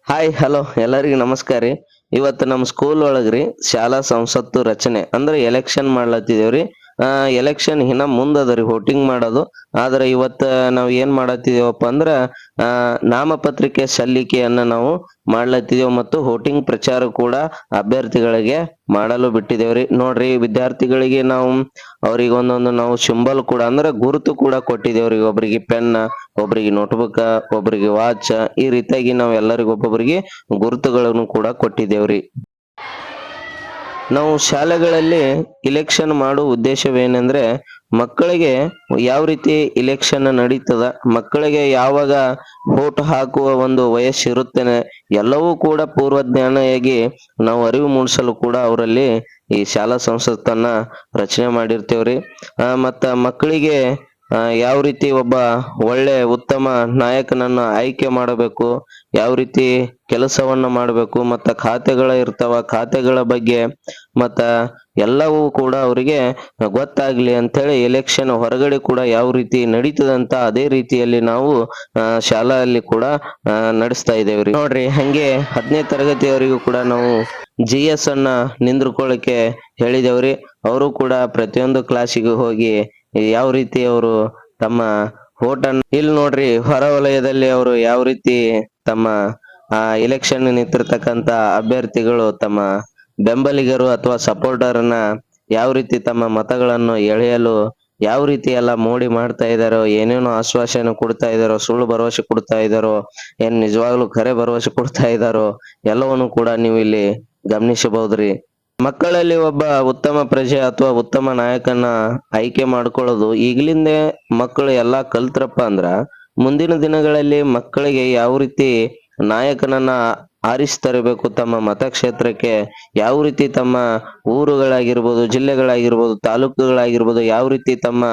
Hi hello ಎಲ್ಲರಿಗೂ ನಮಸ್ಕಾರ ರೀ. ಇವತ್ತು ನಮ್ಮ ಸ್ಕೂಲ್ ಒಳಗ್ರಿ ಶಾಲಾ ಸಂಸತ್ತು ರಚನೆ ಅಂದ್ರೆ ಎಲೆಕ್ಷನ್ ಮಾಡ್ಲತ್ತಿದೇವ್ರಿ. ಎಲೆಕ್ಷನ್ ಇನ್ನ ಮುಂದ್ ಅದರಿ ವೋಟಿಂಗ್ ಮಾಡೋದು. ಆದ್ರೆ ಇವತ್ತ ನಾವ್ ಏನ್ ಮಾಡತ್ತಿದೇವಪ್ಪ ಅಂದ್ರ ನಾಮಪತ್ರಿಕೆ ಸಲ್ಲಿಕೆಯನ್ನ ನಾವು ಮಾಡ್ಲತ್ತಿದೇವ್ ಮತ್ತು ವೋಟಿಂಗ್ ಪ್ರಚಾರ ಕೂಡ ಅಭ್ಯರ್ಥಿಗಳಿಗೆ ಮಾಡಲು ಬಿಟ್ಟಿದೇವ್ರಿ. ನೋಡ್ರಿ ವಿದ್ಯಾರ್ಥಿಗಳಿಗೆ ನಾವು ಅವ್ರಿಗೆ ಒಂದೊಂದು ನಾವು ಸಿಂಬಲ್ ಕೂಡ ಅಂದ್ರೆ ಗುರುತು ಕೂಡ ಕೊಟ್ಟಿದೇವ್ರಿ. ಒಬ್ರಿಗೆ ಪೆನ್, ಒಬ್ರಿಗೆ ನೋಟ್ಬುಕ್, ಒಬ್ರಿಗೆ ವಾಚ್, ಈ ರೀತಿಯಾಗಿ ನಾವ್ ಎಲ್ಲರಿಗೂ ಒಬ್ಬೊಬ್ಬರಿಗೆ ಗುರುತುಗಳನ್ನು ಕೂಡ ಕೊಟ್ಟಿದ್ದೇವ್ರಿ. ನಾವು ಶಾಲೆಗಳಲ್ಲಿ ಇಲೆಕ್ಷನ್ ಮಾಡುವ ಉದ್ದೇಶವೇನೆಂದ್ರೆ ಮಕ್ಕಳಿಗೆ ಯಾವ ರೀತಿ ಇಲೆಕ್ಷನ್ ನಡೀತದ, ಮಕ್ಕಳಿಗೆ ಯಾವಾಗ ವೋಟ್ ಹಾಕುವ ಒಂದು ವಯಸ್ಸಿರುತ್ತೇನೆ ಎಲ್ಲವೂ ಕೂಡ ಪೂರ್ವಜ್ಞಾನಿಯಾಗಿ ನಾವು ಅರಿವು ಮೂಡಿಸಲು ಕೂಡ ಅವರಲ್ಲಿ ಈ ಶಾಲಾ ಸಂಸತ್ತನ್ನ ರಚನೆ ಮಾಡಿರ್ತೇವ್ರಿ. ಮತ್ತ ಮಕ್ಕಳಿಗೆ ಯಾವ ರೀತಿ ಒಬ್ಬ ಒಳ್ಳೆ ಉತ್ತಮ ನಾಯಕನನ್ನ ಆಯ್ಕೆ ಮಾಡಬೇಕು, ಯಾವ ರೀತಿ ಕೆಲಸವನ್ನ ಮಾಡಬೇಕು, ಮತ್ತ ಖಾತೆಗಳ ಇರ್ತಾವ ಖಾತೆಗಳ ಬಗ್ಗೆ ಮತ್ತ ಎಲ್ಲವೂ ಕೂಡ ಅವರಿಗೆ ಗೊತ್ತಾಗ್ಲಿ ಅಂತೇಳಿ ಎಲೆಕ್ಷನ್ ಹೊರಗಡೆ ಕೂಡ ಯಾವ ರೀತಿ ನಡೀತದಂತ ಅದೇ ರೀತಿಯಲ್ಲಿ ನಾವು ಶಾಲೆಯಲ್ಲಿ ಕೂಡ ನಡೆಸ್ತಾ ಇದ್ದೇವ್ರಿ. ನೋಡ್ರಿ ಹಂಗೆ 10ನೇ ತರಗತಿಯವರಿಗೂ ಕೂಡ ನಾವು GS ಅನ್ನ ನಿಂದ್ರಕೊಳ್ಳಿಕ್ಕೆ ಹೇಳಿದೇವ್ರಿ. ಅವರು ಕೂಡ ಪ್ರತಿಯೊಂದು ಕ್ಲಾಸಿಗೆ ಹೋಗಿ ಯಾವ ರೀತಿ ಅವರು ತಮ್ಮ ವೋಟ್ ಅನ್ನ ಇಲ್ಲಿ ನೋಡ್ರಿ ಹೊರ ವಲಯದಲ್ಲಿ ಅವರು ಯಾವ ರೀತಿ ತಮ್ಮ ಎಲೆಕ್ಷನ್ ನಿಂತಿರ್ತಕ್ಕಂತ ಅಭ್ಯರ್ಥಿಗಳು ತಮ್ಮ ಬೆಂಬಲಿಗರು ಅಥವಾ ಸಪೋರ್ಟರ್ ಅನ್ನ ಯಾವ ರೀತಿ ತಮ್ಮ ಮತಗಳನ್ನು ಎಳೆಯಲು ಯಾವ ರೀತಿ ಎಲ್ಲ ಮೋಡಿ ಮಾಡ್ತಾ ಇದಾರೋ, ಏನೇನೋ ಆಶ್ವಾಸನೆ ಕೊಡ್ತಾ ಇದಾರೋ, ಸುಳ್ಳು ಭರವಸೆ ಕೊಡ್ತಾ ಇದಾರೋ, ಏನ್ ನಿಜವಾಗ್ಲೂ ಖರೆ ಭರವಸೆ ಕೊಡ್ತಾ ಇದಾರೋ ಎಲ್ಲವನ್ನು ಕೂಡ ನೀವು ಇಲ್ಲಿ ಗಮನಿಸಬಹುದ್ರಿ. ಮಕ್ಕಳಲ್ಲಿ ಒಬ್ಬ ಉತ್ತಮ ಪ್ರಜೆ ಅಥವಾ ಉತ್ತಮ ನಾಯಕನ ಆಯ್ಕೆ ಮಾಡ್ಕೊಳ್ಳೋದು ಈಗಲಿಂದೇ ಮಕ್ಕಳು ಎಲ್ಲಾ ಕಲ್ತ್ರಪ್ಪ ಅಂದ್ರ ಮುಂದಿನ ದಿನಗಳಲ್ಲಿ ಮಕ್ಕಳಿಗೆ ಯಾವ ರೀತಿ ನಾಯಕನನ್ನ ಆರಿಸ್ತರಬೇಕು ತಮ್ಮ ಮತಕ್ಷೇತ್ರಕ್ಕೆ, ಯಾವ ರೀತಿ ತಮ್ಮ ಊರುಗಳಾಗಿರ್ಬೋದು, ಜಿಲ್ಲೆಗಳಾಗಿರ್ಬೋದು, ತಾಲೂಕುಗಳಾಗಿರ್ಬೋದು ಯಾವ ರೀತಿ ತಮ್ಮ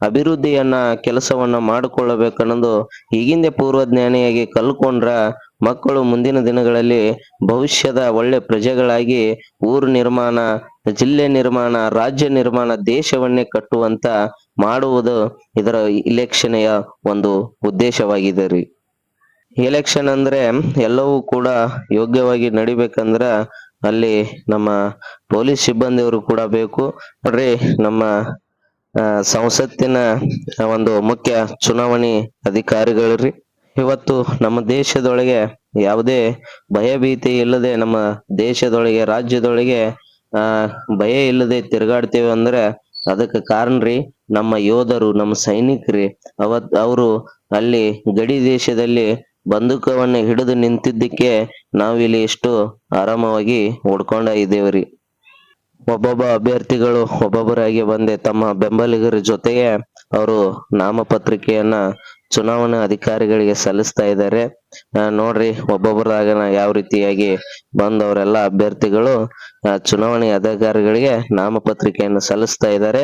ಅಭಿವೃದ್ಧಿಯನ್ನ ಕೆಲಸವನ್ನ ಮಾಡಿಕೊಳ್ಳಬೇಕನ್ನೋದು ಈಗಿಂದೇ ಪೂರ್ವಜ್ಞಾನಿಯಾಗಿ ಕಲ್ಕೊಂಡ್ರ ಮಕ್ಕಳು ಮುಂದಿನ ದಿನಗಳಲ್ಲಿ ಭವಿಷ್ಯದ ಒಳ್ಳೆ ಪ್ರಜೆಗಳಾಗಿ ಊರು ನಿರ್ಮಾಣ, ಜಿಲ್ಲೆ ನಿರ್ಮಾಣ, ರಾಜ್ಯ ನಿರ್ಮಾಣ, ದೇಶವನ್ನೇ ಕಟ್ಟುವಂತ ಮಾಡುವುದು ಇದರ ಇಲೆಕ್ಷನೆಯ ಒಂದು ಉದ್ದೇಶವಾಗಿದೆ ರೀ. ಎಲೆಕ್ಷನ್ ಅಂದ್ರೆ ಎಲ್ಲವೂ ಕೂಡ ಯೋಗ್ಯವಾಗಿ ನಡಿಬೇಕಂದ್ರ ಅಲ್ಲಿ ನಮ್ಮ ಪೊಲೀಸ್ ಸಿಬ್ಬಂದಿಯವರು ಕೂಡ ಬೇಕು. ನೋಡ್ರಿ ನಮ್ಮ ಸಂಸತ್ತಿನ ಒಂದು ಮುಖ್ಯ ಚುನಾವಣೆ ಅಧಿಕಾರಿಗಳ್ರಿ. ಇವತ್ತು ನಮ್ಮ ದೇಶದೊಳಗೆ ಯಾವುದೇ ಭಯಭೀತಿ ಇಲ್ಲದೆ ನಮ್ಮ ದೇಶದೊಳಗೆ ರಾಜ್ಯದೊಳಗೆ ಭಯ ಇಲ್ಲದೆ ತಿರುಗಾಡ್ತೇವೆ ಅಂದ್ರೆ ಅದಕ್ಕೆ ಕಾರಣ ರೀ ನಮ್ಮ ಯೋಧರು, ನಮ್ಮ ಸೈನಿಕರಿ. ಅವರು ಅಲ್ಲಿ ಗಡಿ ದೇಶದಲ್ಲಿ ಬಂದೂಕವನ್ನ ಹಿಡಿದು ನಿಂತಿದ್ದಕ್ಕೆ ನಾವಿಲ್ಲಿ ಎಷ್ಟು ಆರಾಮವಾಗಿ ಓಡ್ಕೊಂಡ ಇದ್ದೇವ್ರಿ. ಒಬ್ಬೊಬ್ಬ ಅಭ್ಯರ್ಥಿಗಳು ಒಬ್ಬೊಬ್ಬರಾಗಿ ಬಂದೆ ತಮ್ಮ ಬೆಂಬಲಿಗರ ಜೊತೆಗೆ ಅವರು ನಾಮಪತ್ರಿಕೆಯನ್ನ ಚುನಾವಣಾ ಅಧಿಕಾರಿಗಳಿಗೆ ಸಲ್ಲಿಸ್ತಾ ಇದ್ದಾರೆ. ನೋಡ್ರಿ ಒಬ್ಬೊಬ್ಬರಾಗ ಯಾವ ರೀತಿಯಾಗಿ ಬಂದವರೆಲ್ಲ ಅಭ್ಯರ್ಥಿಗಳು ಚುನಾವಣೆ ಅಧಿಕಾರಿಗಳಿಗೆ ನಾಮಪತ್ರಿಕೆಯನ್ನು ಸಲ್ಲಿಸ್ತಾ ಇದ್ದಾರೆ.